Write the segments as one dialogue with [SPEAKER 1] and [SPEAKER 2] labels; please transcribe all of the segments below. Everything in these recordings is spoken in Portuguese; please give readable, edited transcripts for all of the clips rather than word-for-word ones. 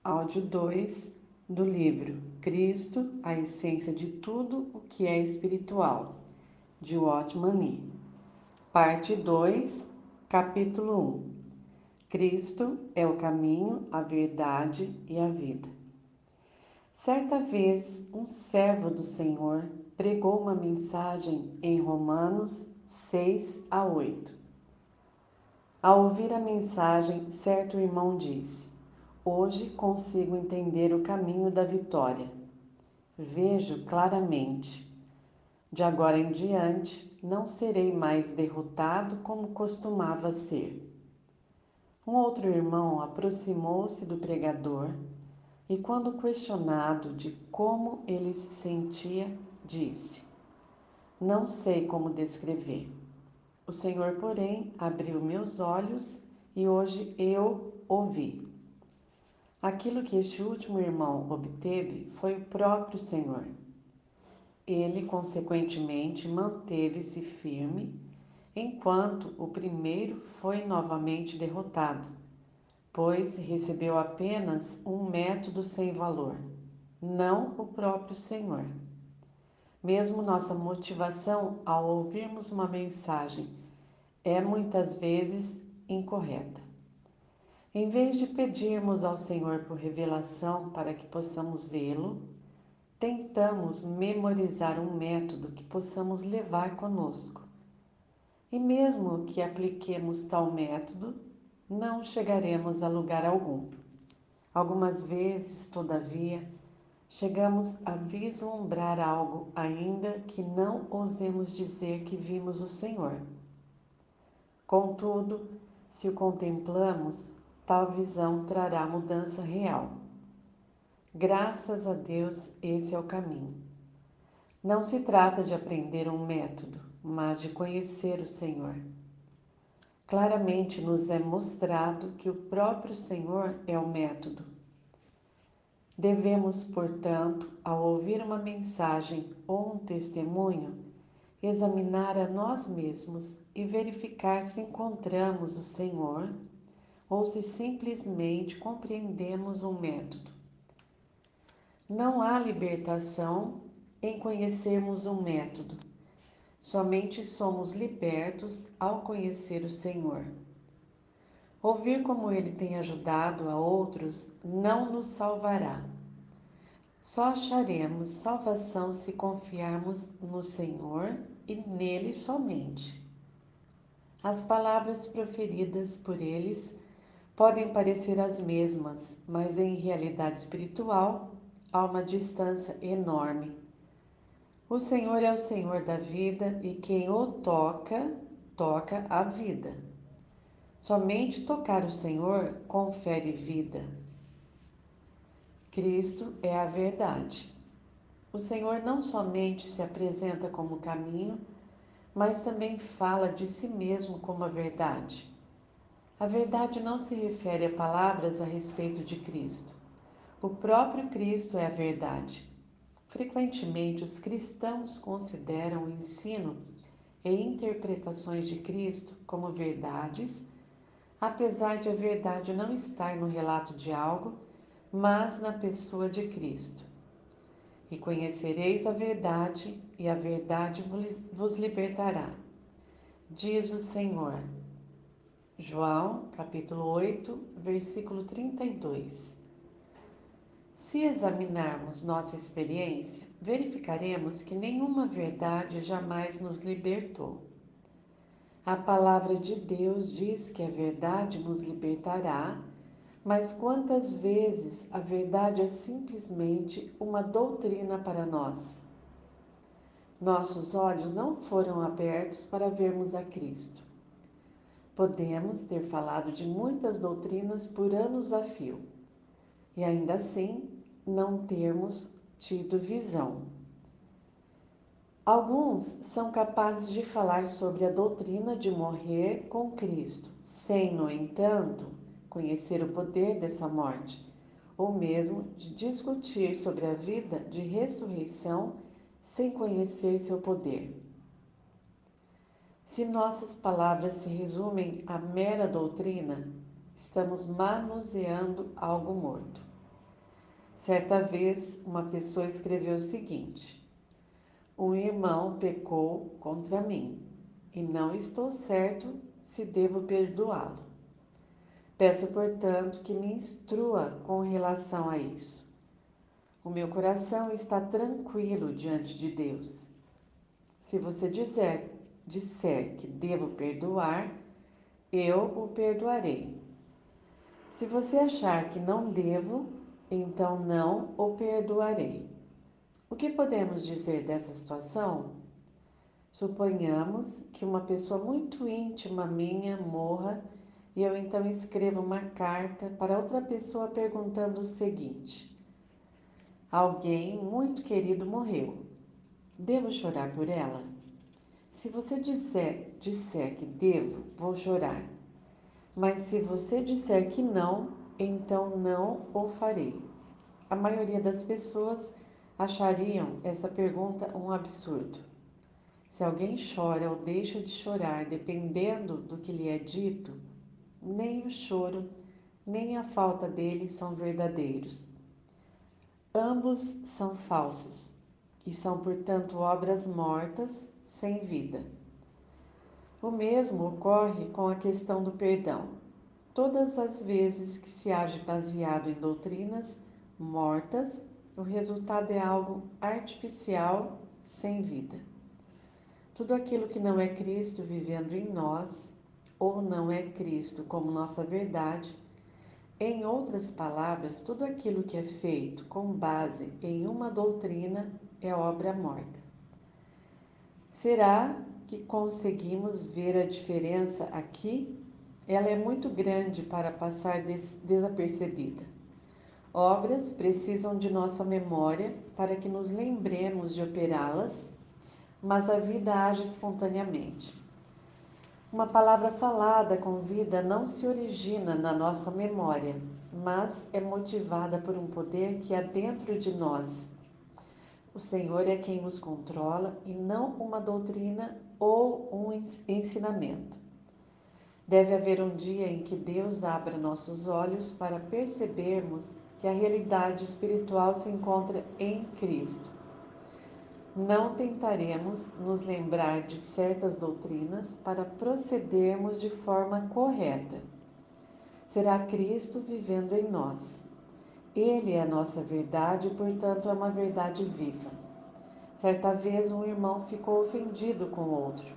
[SPEAKER 1] Áudio 2 do livro Cristo, a essência de tudo o que é espiritual, de Watchman Nee. Parte 2, capítulo 1. Cristo é o caminho, a verdade e a vida. Certa vez, um servo do Senhor pregou uma mensagem em Romanos 6-8. Ao ouvir a mensagem, certo irmão disse: "Hoje consigo entender o caminho da vitória. Vejo claramente. De agora em diante, não serei mais derrotado como costumava ser." Um outro irmão aproximou-se do pregador e, quando questionado de como ele se sentia, disse: "Não sei como descrever. O Senhor, porém, abriu meus olhos e hoje eu ouvi." Aquilo que este último irmão obteve foi o próprio Senhor. Ele, consequentemente, manteve-se firme, enquanto o primeiro foi novamente derrotado, pois recebeu apenas um método sem valor, não o próprio Senhor. Mesmo nossa motivação ao ouvirmos uma mensagem é muitas vezes incorreta. Em vez de pedirmos ao Senhor por revelação para que possamos vê-lo, tentamos memorizar um método que possamos levar conosco. E mesmo que apliquemos tal método, não chegaremos a lugar algum. Algumas vezes, todavia, chegamos a vislumbrar algo ainda que não ousemos dizer que vimos o Senhor. Contudo, se o contemplamos, tal visão trará mudança real. Graças a Deus, esse é o caminho. Não se trata de aprender um método, mas de conhecer o Senhor. Claramente nos é mostrado que o próprio Senhor é o método. Devemos, portanto, ao ouvir uma mensagem ou um testemunho, examinar a nós mesmos e verificar se encontramos o Senhor ou se simplesmente compreendemos um método. Não há libertação em conhecermos um método. Somente somos libertos ao conhecer o Senhor. Ouvir como Ele tem ajudado a outros não nos salvará. Só acharemos salvação se confiarmos no Senhor e nele somente. As palavras proferidas por eles podem parecer as mesmas, mas em realidade espiritual há uma distância enorme. O Senhor é o Senhor da vida e quem o toca, toca a vida. Somente tocar o Senhor confere vida. Cristo é a verdade. O Senhor não somente se apresenta como caminho, mas também fala de si mesmo como a verdade. A verdade não se refere a palavras a respeito de Cristo. O próprio Cristo é a verdade. Frequentemente, os cristãos consideram o ensino e interpretações de Cristo como verdades, apesar de a verdade não estar no relato de algo, mas na pessoa de Cristo. E conhecereis a verdade, e a verdade vos libertará, diz o Senhor. João, capítulo 8, versículo 32. Se examinarmos nossa experiência, verificaremos que nenhuma verdade jamais nos libertou. A palavra de Deus diz que a verdade nos libertará, mas quantas vezes a verdade é simplesmente uma doutrina para nós? Nossos olhos não foram abertos para vermos a Cristo. Podemos ter falado de muitas doutrinas por anos a fio, e ainda assim não termos tido visão. Alguns são capazes de falar sobre a doutrina de morrer com Cristo, sem, no entanto, conhecer o poder dessa morte, ou mesmo de discutir sobre a vida de ressurreição sem conhecer seu poder. Se nossas palavras se resumem à mera doutrina, estamos manuseando algo morto. Certa vez, uma pessoa escreveu o seguinte: um irmão pecou contra mim e não estou certo se devo perdoá-lo. Peço, portanto, que me instrua com relação a isso. O meu coração está tranquilo diante de Deus. Se você disser que devo perdoar, eu o perdoarei. Se você achar que não devo, então não o perdoarei. O que podemos dizer dessa situação? Suponhamos que uma pessoa muito íntima minha morra e eu então escrevo uma carta para outra pessoa perguntando o seguinte: alguém muito querido morreu. Devo chorar por ela? Se você disser que devo, vou chorar. Mas se você disser que não, então não o farei. A maioria das pessoas achariam essa pergunta um absurdo. Se alguém chora ou deixa de chorar dependendo do que lhe é dito, nem o choro, nem a falta dele são verdadeiros. Ambos são falsos e são, portanto, obras mortas, sem vida. O mesmo ocorre com a questão do perdão. Todas as vezes que se age baseado em doutrinas mortas, o resultado é algo artificial, sem vida. Tudo aquilo que não é Cristo vivendo em nós, ou não é Cristo como nossa verdade, em outras palavras, tudo aquilo que é feito com base em uma doutrina é obra morta. Será que conseguimos ver a diferença aqui? Ela é muito grande para passar desapercebida. Obras precisam de nossa memória para que nos lembremos de operá-las, mas a vida age espontaneamente. Uma palavra falada com vida não se origina na nossa memória, mas é motivada por um poder que há dentro de nós. O Senhor é quem nos controla e não uma doutrina ou um ensinamento. Deve haver um dia em que Deus abra nossos olhos para percebermos que a realidade espiritual se encontra em Cristo. Não tentaremos nos lembrar de certas doutrinas para procedermos de forma correta. Será Cristo vivendo em nós. Ele é a nossa verdade e, portanto, é uma verdade viva. Certa vez um irmão ficou ofendido com outro.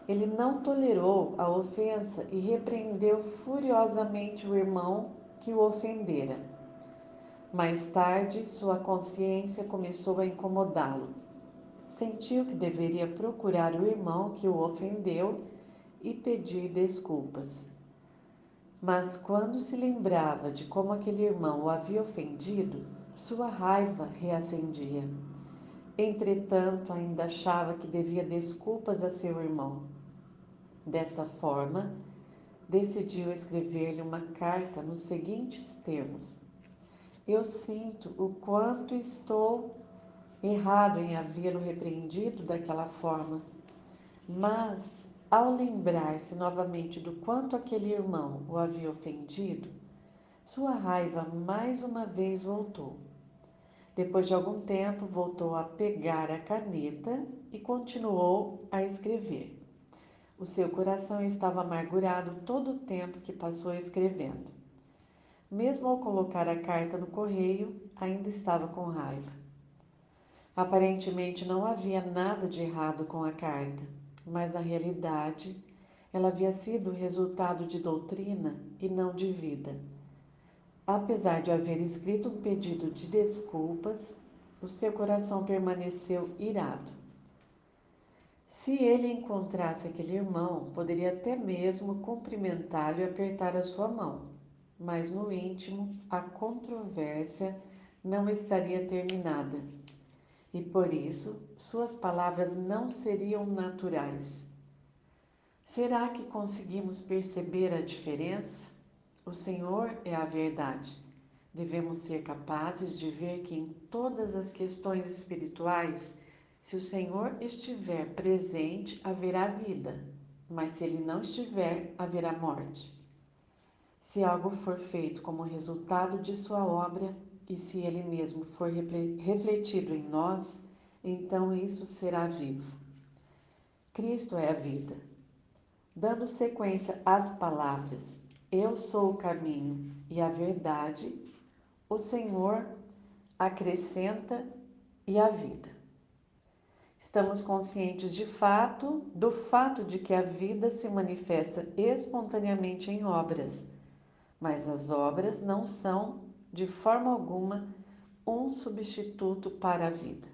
[SPEAKER 1] Ele não tolerou a ofensa e repreendeu furiosamente o irmão que o ofendera. Mais tarde, sua consciência começou a incomodá-lo. Sentiu que deveria procurar o irmão que o ofendeu e pedir desculpas. Mas quando se lembrava de como aquele irmão o havia ofendido, sua raiva reacendia. Entretanto, ainda achava que devia desculpas a seu irmão. Desta forma, decidiu escrever-lhe uma carta nos seguintes termos: eu sinto o quanto estou errado em havê-lo repreendido daquela forma, mas, ao lembrar-se novamente do quanto aquele irmão o havia ofendido, sua raiva mais uma vez voltou. Depois de algum tempo, voltou a pegar a caneta e continuou a escrever. O seu coração estava amargurado todo o tempo que passou escrevendo. Mesmo ao colocar a carta no correio, ainda estava com raiva. Aparentemente não havia nada de errado com a carta, mas na realidade ela havia sido resultado de doutrina e não de vida. Apesar de haver escrito um pedido de desculpas, o seu coração permaneceu irado. Se ele encontrasse aquele irmão, poderia até mesmo cumprimentá-lo e apertar a sua mão, mas no íntimo a controvérsia não estaria terminada. E por isso, suas palavras não seriam naturais. Será que conseguimos perceber a diferença? O Senhor é a verdade. Devemos ser capazes de ver que em todas as questões espirituais, se o Senhor estiver presente, haverá vida, mas se Ele não estiver, haverá morte. Se algo for feito como resultado de sua obra, e se ele mesmo for refletido em nós, então isso será vivo. Cristo é a vida. Dando sequência às palavras, eu sou o caminho e a verdade, o Senhor acrescenta e a vida. Estamos conscientes do fato de que a vida se manifesta espontaneamente em obras, mas as obras não são, de forma alguma, um substituto para a vida.